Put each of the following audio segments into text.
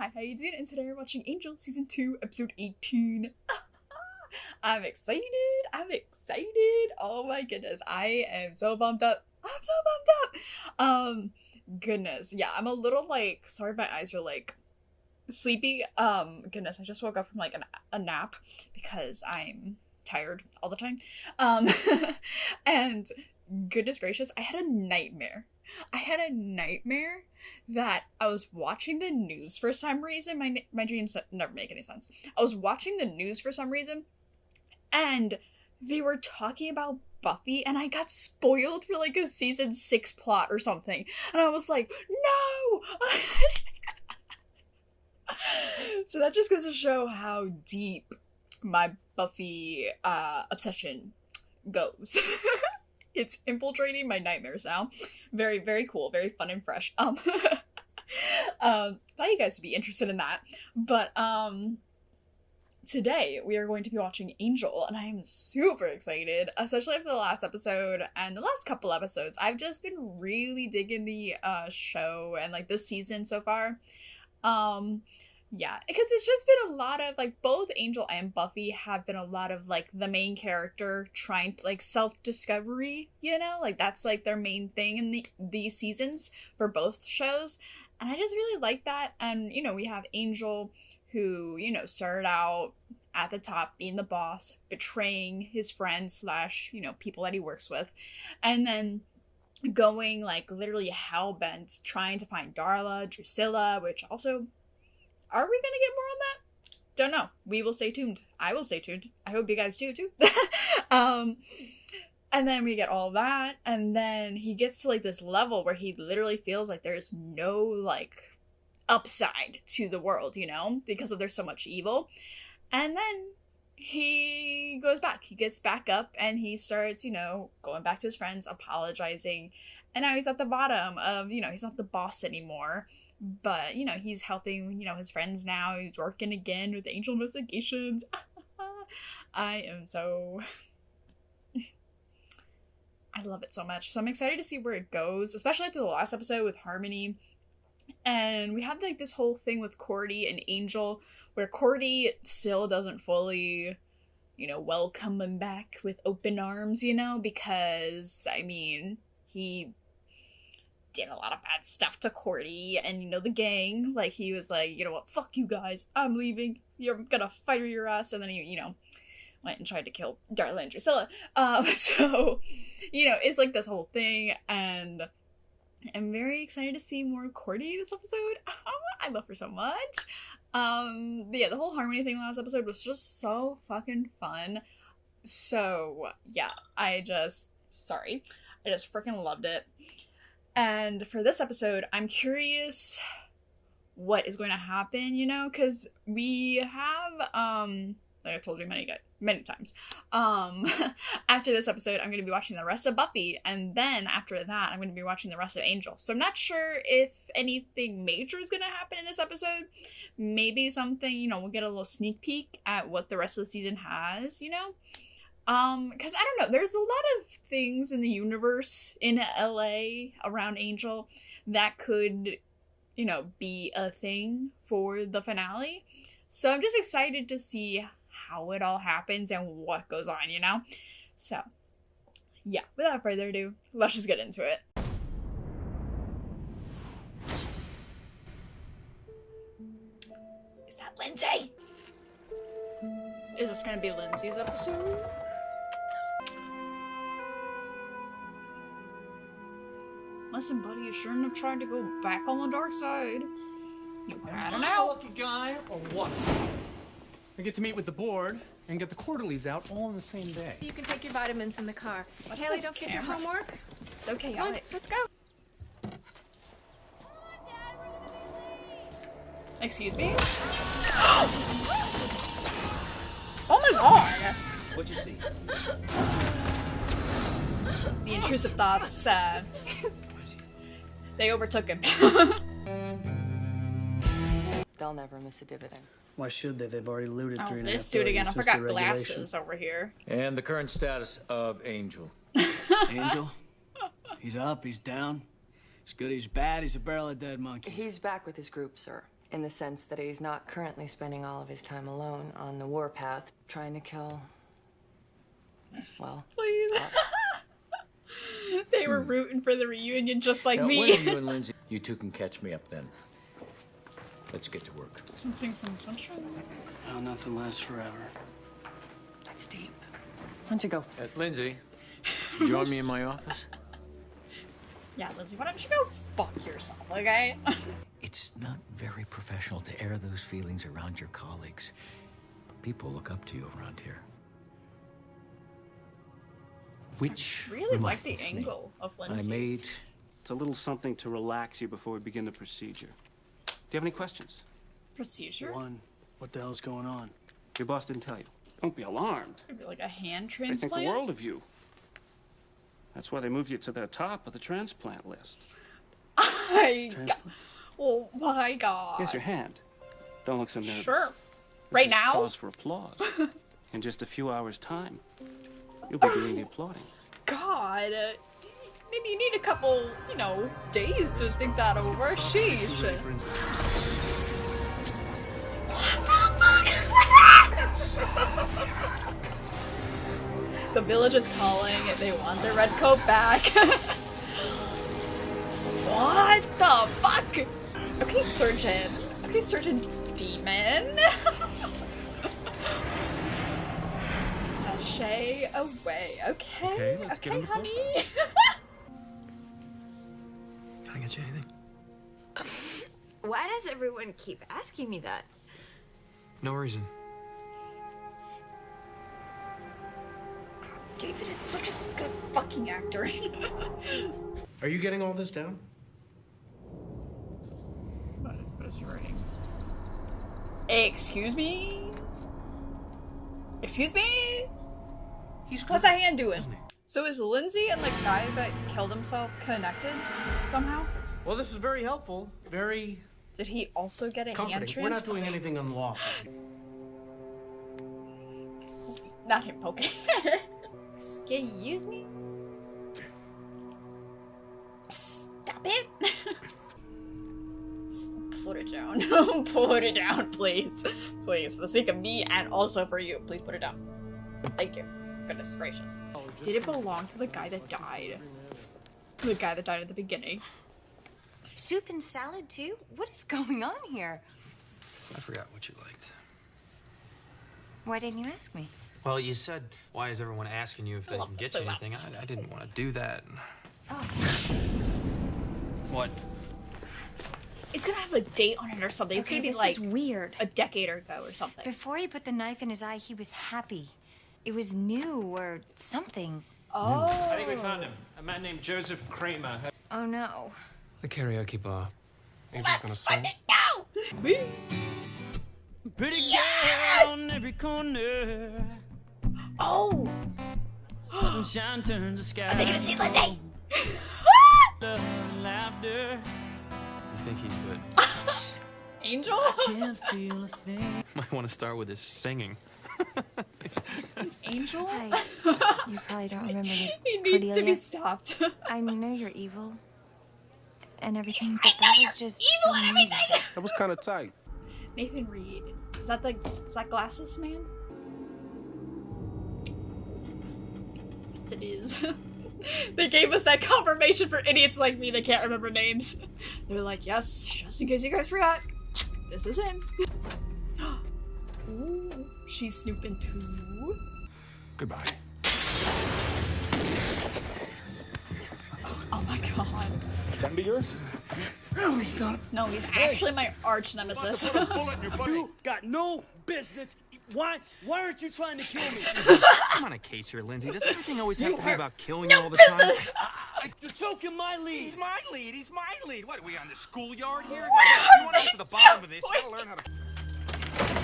Hi, how you doing? And today we're watching Angel Season 2, Episode 18. I'm excited. Oh my goodness. I am so pumped up. Goodness. Yeah, I'm a little like, sorry my eyes are like sleepy. Goodness, I just woke up from like a nap because I'm tired all the time. And goodness gracious, I had a nightmare that I was watching the news for some reason. My dreams never make any sense. I was watching the news for some reason, and they were talking about Buffy, and I got spoiled for like a season 6 plot or something. And I was like, no! So that just goes to show how deep my Buffy obsession goes. It's infiltrating my nightmares now. Very, very cool. Very fun and fresh. Thought you guys would be interested in that. But today we are going to be watching Angel, and I am super excited, especially after the last episode and the last couple episodes. I've just been really digging the show and like this season so far. Yeah, because it's just been a lot of, like, both Angel and Buffy have been a lot of, like, the main character trying to, like, self-discovery, you know? Like, that's, like, their main thing in these seasons for both shows. And I just really like that. And, you know, we have Angel who, you know, started out at the top being the boss, betraying his friends / you know, people that he works with. And then going, like, literally hell-bent trying to find Darla, Drusilla, which also... Are we gonna get more on that? Don't know. We will stay tuned. I will stay tuned. I hope you guys do too. And then we get all that, and then he gets to like this level where he literally feels like there's no like upside to the world, you know, because of there's so much evil. And then he goes back. He gets back up and he starts, you know, going back to his friends, apologizing. And now he's at the bottom of, you know, he's not the boss anymore. But, you know, he's helping, you know, his friends now. He's working again with Angel Investigations. I am so... I love it so much. So I'm excited to see where it goes, especially after the last episode with Harmony. And we have, like, this whole thing with Cordy and Angel, where Cordy still doesn't fully, you know, welcome him back with open arms, you know, because, I mean, he... did a lot of bad stuff to Cordy and, you know, the gang. Like, he was like, you know what, fuck you guys, I'm leaving, you're gonna fire your ass. And then he, you know, went and tried to kill Darla and Drusilla. So, you know, it's like this whole thing, and I'm very excited to see more Cordy this episode. I love her so much. But yeah, the whole Harmony thing last episode was just so fucking fun. So, yeah, I just freaking loved it. And for this episode, I'm curious what is going to happen, you know, because we have, like I've told you many times, after this episode, I'm going to be watching the rest of Buffy, and then after that, I'm going to be watching the rest of Angel. So I'm not sure if anything major is going to happen in this episode. Maybe something, you know, we'll get a little sneak peek at what the rest of the season has, you know? Because I don't know, there's a lot of things in the universe in LA around Angel that could, you know, be a thing for the finale. So I'm just excited to see how it all happens and what goes on, you know? So, yeah, without further ado, let's just get into it. Is that Lindsay? Is this gonna be Lindsay's episode? Listen, buddy, you shouldn't have tried to go back on the dark side. You had an out. Lucky guy, or what? I get to meet with the board and get the quarterlies out all on the same day. You can take your vitamins in the car. Haley, don't forget your homework. It's okay, Come on, let's go. Excuse me? Oh my god! What'd you see? The intrusive thoughts, they overtook him. They'll never miss a dividend. Why should they? They've already looted Oh, 3.5 this dude again. I since forgot the regulation. glasses over here. And the current status of Angel. Angel? He's up, he's down. He's good, he's bad, he's a barrel of dead monkeys. He's back with his group, sir. in the sense that he's not currently spending all of his time alone on the warpath, trying to kill, well, Please. us. They were rooting for the reunion just like Now, me. when are you and Lindsay? You two can catch me up then. Let's get to work. Sensing some tension. Oh, nothing lasts forever. That's deep. Why don't you go? Lindsay, join me in my office. Yeah, Lindsay, why don't you go fuck yourself, okay? It's not very professional to air those feelings around your colleagues. People look up to you around here. Which Really like the reminds me, angle of I Lindsay. made It's a little something to relax you before we begin the procedure. Do you have any questions? Procedure? One, what the hell's going on? Your boss didn't tell you. Don't be alarmed. Could be like a hand They think the transplant? world of you. That's why they moved you to the top of the transplant list. Oh my god. Here's your hand. Don't look so nervous. Sure. This Right is now? Cause for applause. In just a few hours' time, you'll be doing the applauding. God. Maybe you need a couple, days to think that over. Sheesh. The village is calling. They want their red coat back. What the fuck? Okay, surgeon. Okay, surgeon demon. Sashay away. Okay. Okay, let's get okay, him to honey. Can I get you anything? Why does everyone keep asking me that? No reason. David is such a good fucking actor. Are you getting all this down? What is he writing? Excuse me? Excuse me? What's that hand doing? So is Lindsay and the guy that killed himself connected somehow? Well, this is very helpful. Very Did he also get a hand comforting. transplant? We're not doing anything unlawful. Not him poking. Excuse me? Stop it! Put it down. Put it down, please. Please, for the sake of me and also for you. Please put it down. Thank you. Goodness gracious. Did it belong to the guy that died? The guy that died at the beginning. Soup and salad, too? What is going on here? I forgot what you liked. Why didn't you ask me? Well, you said, why is everyone asking you if they can get you anything? I didn't want to do that. Oh. What? It's gonna have a date on it or something. It's Okay, gonna be this like is weird. a decade ago or something. Before he put the knife in his eye, he was happy. It was new or something. Oh. I think we found him. A man named Joseph Kramer. Oh no. The karaoke bar. Angel's gonna sing. No! Pretty Yes! girl on every corner. Oh! Sunshine turns the sky. Are they gonna see Lindsay? Laughter. You think he's good? Angel? Can't feel a thing. Might want to start with his singing. Angel? You probably don't remember me. He needs to be Cordelia. stopped. I know you're evil and everything, but that was just Evil so and amazing. everything! That was kind of tight. Nathan Reed. Is that glasses man? Yes, it is. They gave us that confirmation for idiots like me that can't remember names. They're like, yes, just in case you guys forgot, this is him. Ooh, she's snooping too. Goodbye. Oh my god. That be yours? No, he's not. No, he's actually my arch nemesis. You got no business. Why aren't you trying to kill me? I'm on a case here, Lindsay. Does everything always have to be about killing No you all the business. time? You're choking my lead. He's my lead. He's my lead. What, are we on the schoolyard here? What You are want to we get to the bottom of this? You doing? gotta learn how to...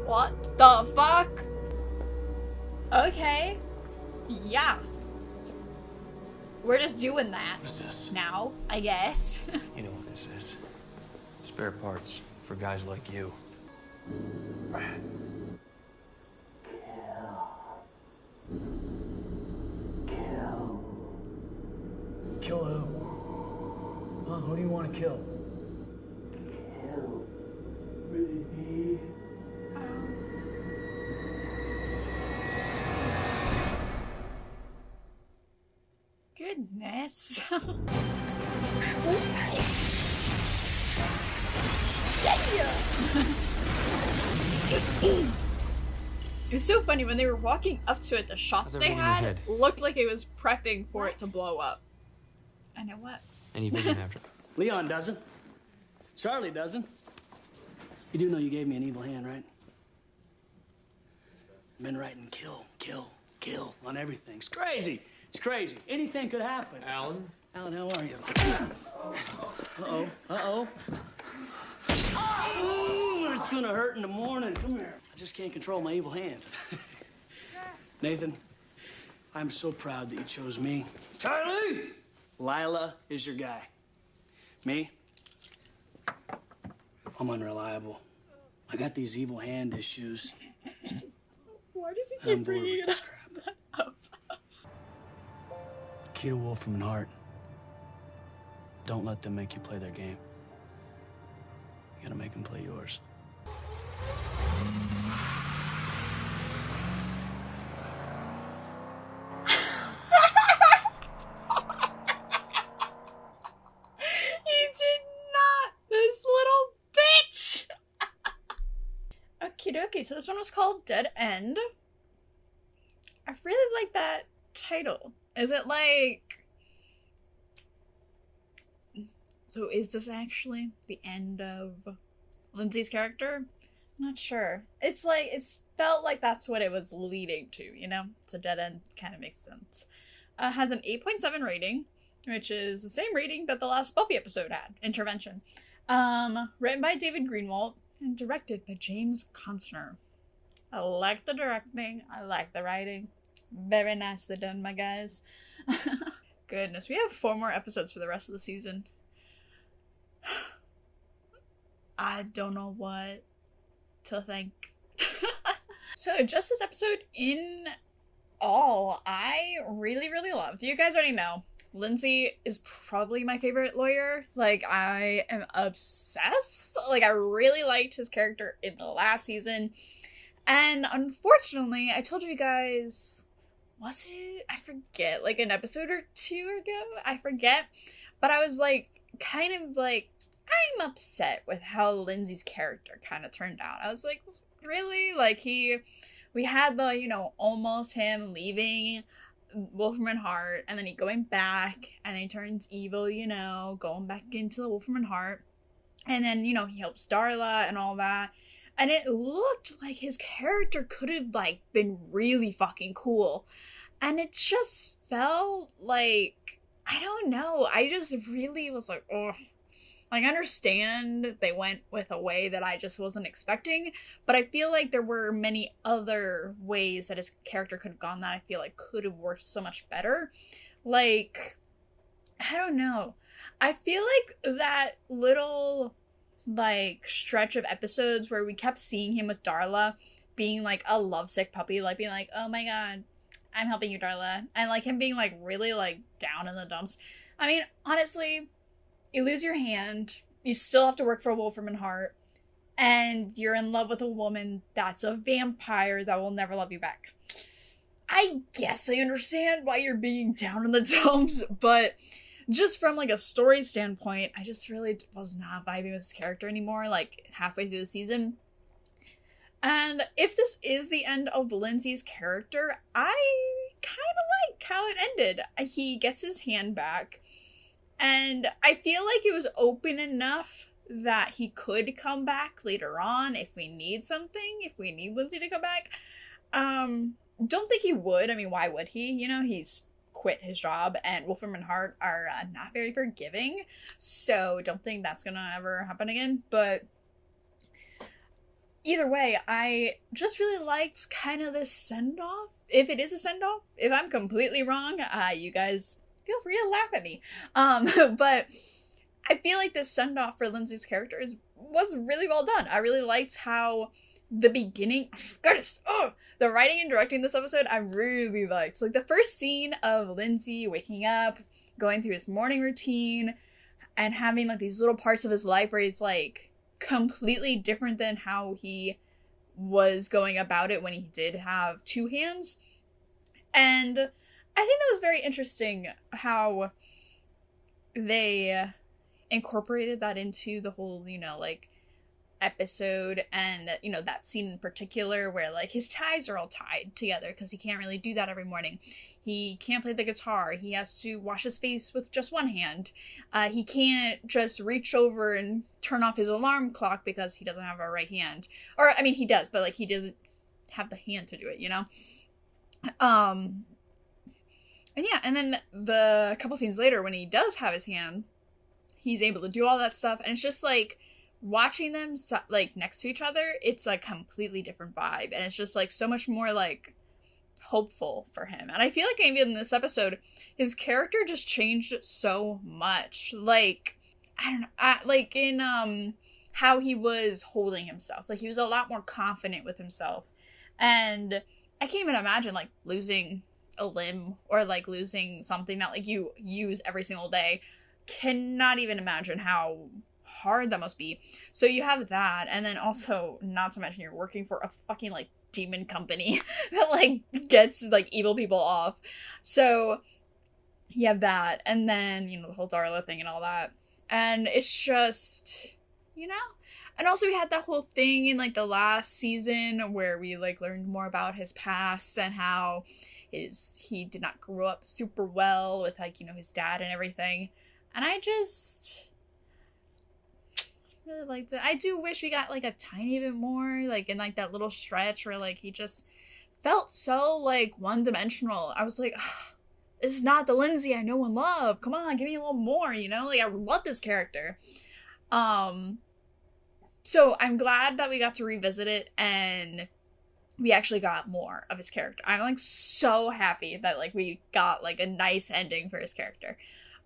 What the fuck? Okay. Yeah. We're just doing that What is this? now, I guess. You know what this is. Spare parts for guys like you. Kill who? Huh? Who do you want to kill? Goodness. It was so funny when they were walking up to it, the shot How's they everything in your had head? looked like it was prepping for it to blow up. And it was. Any vision after? Leon doesn't. Charlie doesn't. You do know you gave me an evil hand, right? Been writing kill, kill, kill on everything. It's crazy. It's crazy. Anything could happen. Alan? Alan, how are you? Uh-oh. Uh-oh. Ooh, it's gonna hurt in the morning. Come here. I just can't control my evil hand. Nathan, I'm so proud that you chose me. Charlie! Lila is your guy. Me? I'm unreliable. I got these evil hand issues. Why does he I'm keep bored bringing with this crap. that up? Key to Wolfram and Hart. Don't let them make you play their game. You gotta make them play yours. He did not! This little bitch! Okie dokie, so this one was called Dead End. I really like that title. Is it like... So is this actually the end of Lindsay's character? I'm not sure. It's like, it's felt like that's what it was leading to, you know? It's a dead end, kind of makes sense. Has an 8.7 rating, which is the same rating that the last Buffy episode had, Intervention. Written by David Greenwalt and directed by James Constner. I like the directing, I like the writing. Very nicely done, my guys. Goodness, we have 4 more episodes for the rest of the season. I don't know what to think. So, just this episode in all, I really, really loved. You guys already know, Lindsay is probably my favorite lawyer. Like, I am obsessed. Like, I really liked his character in the last season. And unfortunately, I told you guys, was it? I forget, like an episode or 2 ago? I forget. But I was like, kind of like, I'm upset with how Lindsay's character kind of turned out. I was like, really? Like, we had the, you know, almost him leaving Wolfram and Hart, and then he going back, and then he turns evil, you know, going back into the Wolfram and Hart. And then, you know, he helps Darla and all that. And it looked like his character could have, like, been really fucking cool. And it just felt like, I don't know, I just really was like, oh. Like, I understand they went with a way that I just wasn't expecting, but I feel like there were many other ways that his character could have gone that I feel like could have worked so much better. Like, I don't know. I feel like that little, like, stretch of episodes where we kept seeing him with Darla being, like, a lovesick puppy, like, being like, oh my god, I'm helping you, Darla. And, like, him being, like, really, like, down in the dumps. I mean, honestly, you lose your hand, you still have to work for Wolfram and Hart, and you're in love with a woman that's a vampire that will never love you back. I guess I understand why you're being down in the dumps, but just from, like, a story standpoint, I just really was not vibing with his character anymore, like, halfway through the season. And if this is the end of Lindsay's character, I kind of like how it ended. He gets his hand back, and I feel like it was open enough that he could come back later on if we need something, if we need Lindsay to come back. Don't think he would. I mean, why would he? You know, he's quit his job, and Wolfram and Hart are not very forgiving, so don't think that's gonna ever happen again. But either way, I just really liked kind of this send-off. If it is a send-off, if I'm completely wrong, you guys feel free to laugh at me. But I feel like this send-off for Lindsay's character was really well done. I really liked how the beginning, goodness, the writing and directing this episode I really liked. Like the first scene of Lindsay waking up, going through his morning routine, and having like these little parts of his life where he's like completely different than how he was going about it when he did have two hands. And I think that was very interesting how they incorporated that into the whole, you know, like episode, and you know, that scene in particular where like his ties are all tied together because he can't really do that every morning. He can't play the guitar. He has to wash his face with just one hand. He can't just reach over and turn off his alarm clock because he doesn't have a right hand. Or I mean, he does, but like he doesn't have the hand to do it, you know. And yeah, and then the couple scenes later when he does have his hand, he's able to do all that stuff, and it's just like watching them like next to each other, it's a completely different vibe, and it's just like so much more like hopeful for him. And I feel like maybe in this episode his character just changed so much. Like I don't know, like in how he was holding himself, like he was a lot more confident with himself. And I can't even imagine like losing a limb or like losing something that like you use every single day. Cannot even imagine how hard that must be. So you have that, and then also not to mention you're working for a fucking like demon company that like gets like evil people off. So you have that, and then you know the whole Darla thing and all that, and it's just, you know. And also we had that whole thing in like the last season where we like learned more about his past and how he did not grow up super well with like, you know, his dad and everything. And I just really liked it. I do wish we got like a tiny bit more, like in like that little stretch where like he just felt so like one-dimensional. I was like, this is not the Lindsay I know and love. Come on, give me a little more, you know? Like I love this character. So I'm glad that we got to revisit it and we actually got more of his character. I'm like so happy that like we got like a nice ending for his character.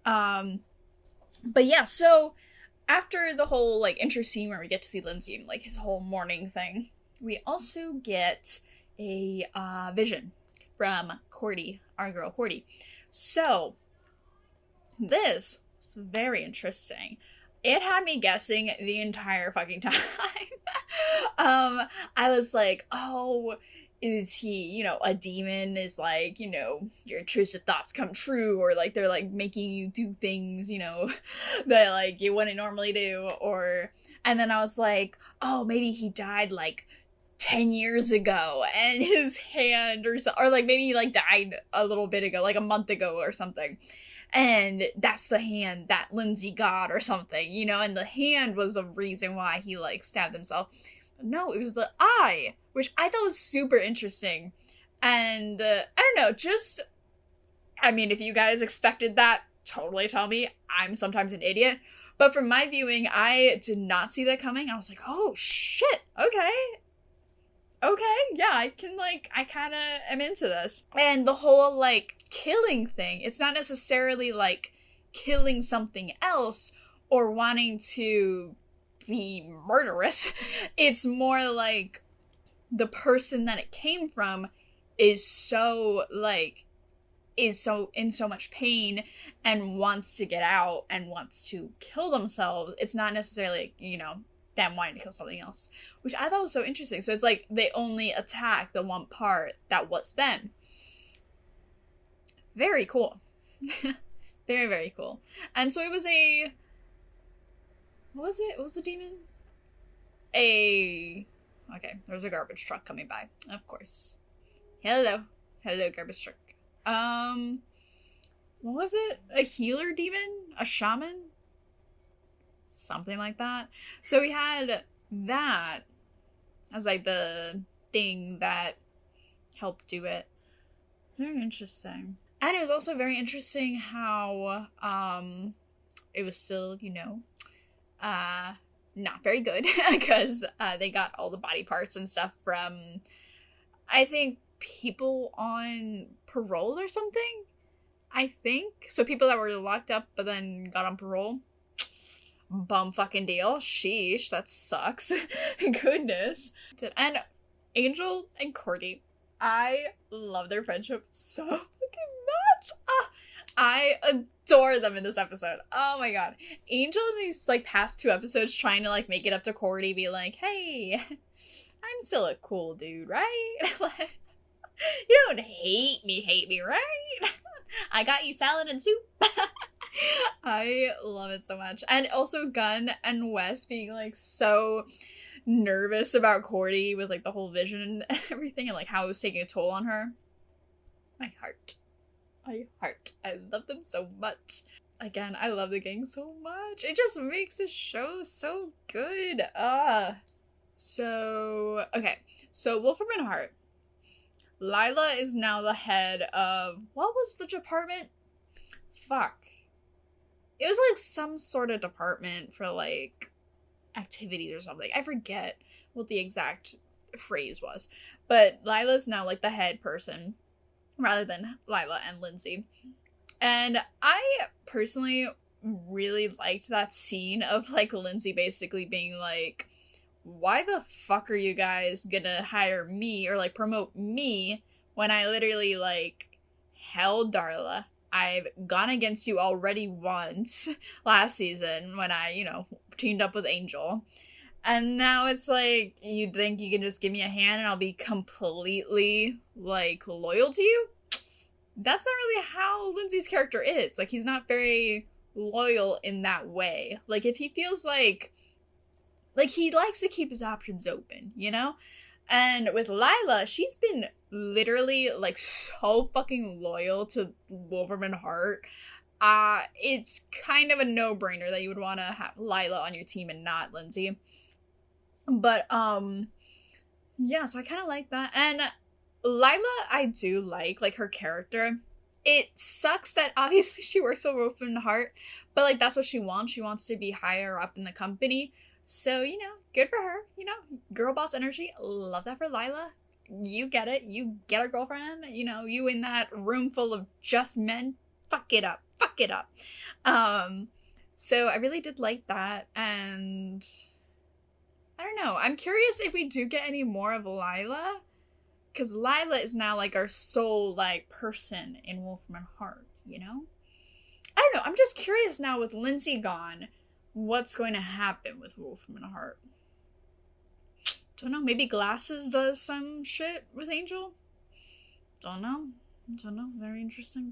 But yeah, so after the whole like intro scene where we get to see Lindsay and like his whole morning thing, we also get a vision from Cordy, our girl Cordy. So this was very interesting. It had me guessing the entire fucking time. I was like, oh, is he, you know, a demon? Is like, you know, your intrusive thoughts come true, or like they're like making you do things, you know, that like you wouldn't normally do, or, and then I was like, oh, maybe he died like 10 years ago and his hand or like maybe he like died a little bit ago, like a month ago or something. And that's the hand that Lindsay got or something, you know, and the hand was the reason why he like stabbed himself. No, it was the eye, which I thought was super interesting. And I don't know, just, I mean, if you guys expected that, totally tell me. I'm sometimes an idiot. But from my viewing, I did not see that coming. I was like, oh shit, okay, yeah, I kind of am into this. And the whole like killing thing, it's not necessarily like killing something else or wanting to be murderous. It's more like the person that it came from is so in so much pain and wants to get out and wants to kill themselves. It's not necessarily, you know, them wanting to kill something else, which I thought was so interesting. So it's like they only attack the one part that was them. Very cool. Very, very cool. And so it was a, what was it? What was the demon? Okay, there was a garbage truck coming by, of course. Hello, garbage truck. What was it? A healer demon? A shaman? Something like that. So we had that as like the thing that helped do it. Very interesting. And it was also very interesting how it was still, you know, not very good because they got all the body parts and stuff from, I think, people on parole or something. I think so, people that were locked up but then got on parole. bum fucking deal. Sheesh, that sucks. Goodness. And Angel and Cordy, I love their friendship so fucking much. I adore them in this episode. Oh my god. Angel in these like past 2 episodes trying to like make it up to Cordy, be like, hey, I'm still a cool dude, right? You don't hate me, right? I got you salad and soup. I love it so much. And also Gunn and Wes being like so nervous about Cordy with like the whole vision and everything and like how it was taking a toll on her. My heart. I love them so much. Again, I love the gang so much. It just makes the show so good. So, okay. So, Wolfram and Hart. Lila is now the head of... What was the department? Fuck. It was like some sort of department for like activities or something. I forget what the exact phrase was. But Lila's now like the head person rather than Lila and Lindsay. And I personally really liked that scene of like Lindsay basically being like, why the fuck are you guys gonna hire me or like promote me when I literally like held Darla? I've gone against you already once last season when I, you know, teamed up with Angel. And now it's like, you think you can just give me a hand and I'll be completely, like, loyal to you? That's not really how Lindsay's character is. Like, he's not very loyal in that way. Like, if he feels like he likes to keep his options open, you know? And with Lila, she's been literally, like, so fucking loyal to Wolfram and Hart. It's kind of a no-brainer that you would want to have Lila on your team and not Lindsay. But, yeah, so I kind of like that. And Lila, I do like her character. It sucks that obviously she works for Wolfram and Hart, but, like, that's what she wants. She wants to be higher up in the company. So, you know, good for her. You know, girl boss energy. Love that for Lila. You get it. You get a girlfriend. You know, you in that room full of just men. Fuck it up. Fuck it up. So I really did like that. And I don't know. I'm curious if we do get any more of Lila. Because Lila is now like our sole like person in Wolfram and Hart, you know? I don't know. I'm just curious now with Lindsay gone. What's going to happen with Wolfram and Hart? Don't know. Maybe Glasses does some shit with Angel? Don't know. Very interesting.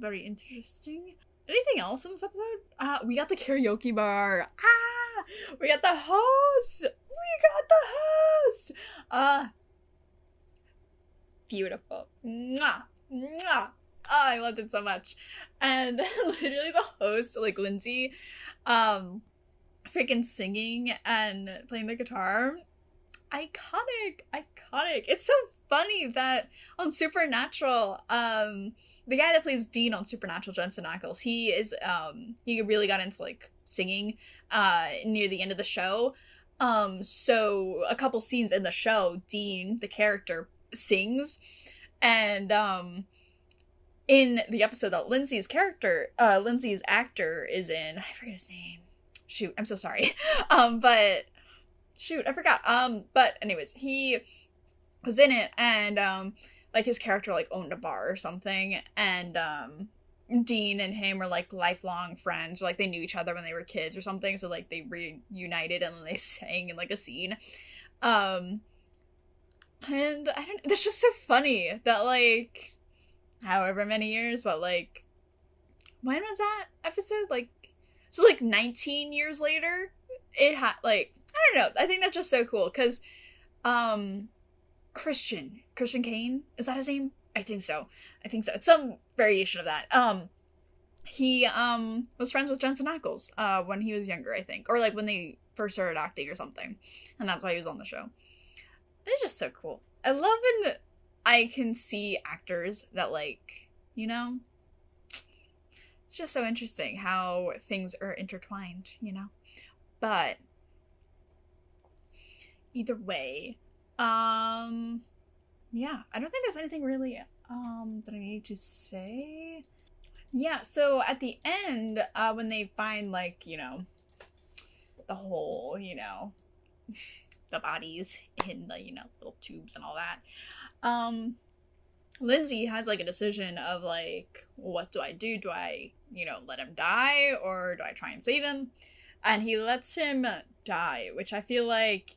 Anything else in this episode? We got the karaoke bar. We got the host. Beautiful. Mwah. Mwah. Oh, I loved it so much. And literally the host, like Lindsay, freaking singing and playing the guitar. Iconic. It's so funny that on Supernatural, the guy that plays Dean on Supernatural, Jensen Ackles, he really got into like singing near the end of the show. So a couple scenes in the show, Dean, the character, sings, and in the episode that Lindsay's actor is in, I forget his name. Shoot, I'm so sorry. But shoot, I forgot. But anyways, he was in it, and like his character like owned a bar or something, and Dean and him were like lifelong friends, or like they knew each other when they were kids or something, so like they reunited and then they sang in like a scene. And that's just so funny that like however many years, but like when was that episode? Like, so like 19 years later, it had like, I don't know. I think that's just so cool because Christian Kane, is that his name? I think so. It's some variation of that. He was friends with Jensen Ackles when he was younger, I think, or like when they first started acting or something, and that's why he was on the show. It's just so cool. I love when I can see actors that like, you know, it's just so interesting how things are intertwined, you know. But either way, yeah, I don't think there's anything really that I need to say. Yeah, so at the end, when they find like, you know, the whole, you know, the bodies in the, you know, little tubes and all that. Lindsay has like a decision of like, what do I do? Do I, you know, let him die or do I try and save him? And he lets him die, which I feel like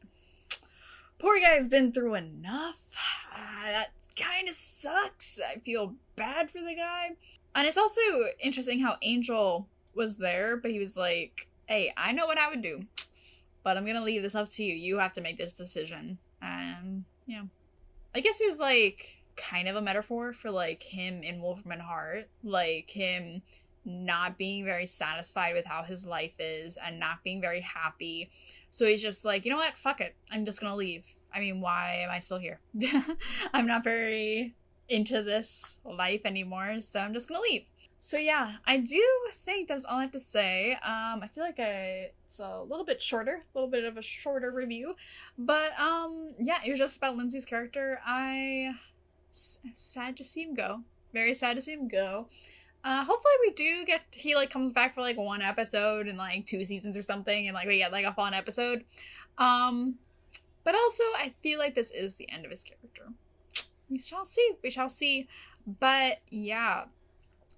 poor guy's been through enough. That kind of sucks. I feel bad for the guy. And it's also interesting how Angel was there, but he was like, hey, I know what I would do, but I'm gonna leave this up to you. You have to make this decision. And, yeah. I guess it was like kind of a metaphor for like him in Wolfram Heart, like him not being very satisfied with how his life is and not being very happy. So he's just like, you know what? Fuck it. I'm just gonna leave. I mean, why am I still here? I'm not very into this life anymore, so I'm just gonna leave. So yeah, I do think that's all I have to say. I feel like it's a little bit shorter, a little bit of a shorter review, but yeah, it was just about Lindsay's character. Sad to see him go. Very sad to see him go. Hopefully we do get, he like comes back for like one episode in like 2 seasons or something, and like we get like a fun episode. But also I feel like this is the end of his character. We shall see. We shall see. But yeah,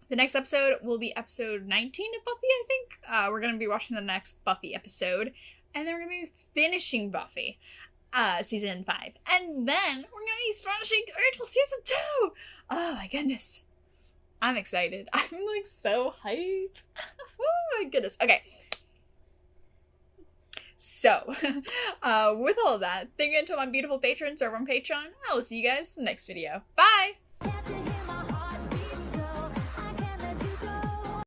the next episode will be episode 19 of Buffy, I think. We're going to be watching the next Buffy episode, and then we're going to be finishing Buffy season 5. And then we're going to be finishing Angel season 2. Oh my goodness. I'm excited. I'm like so hyped. Oh my goodness. Okay. So, with all of that, thank you to my beautiful patrons over on Patreon. I will see you guys in the next video. Bye!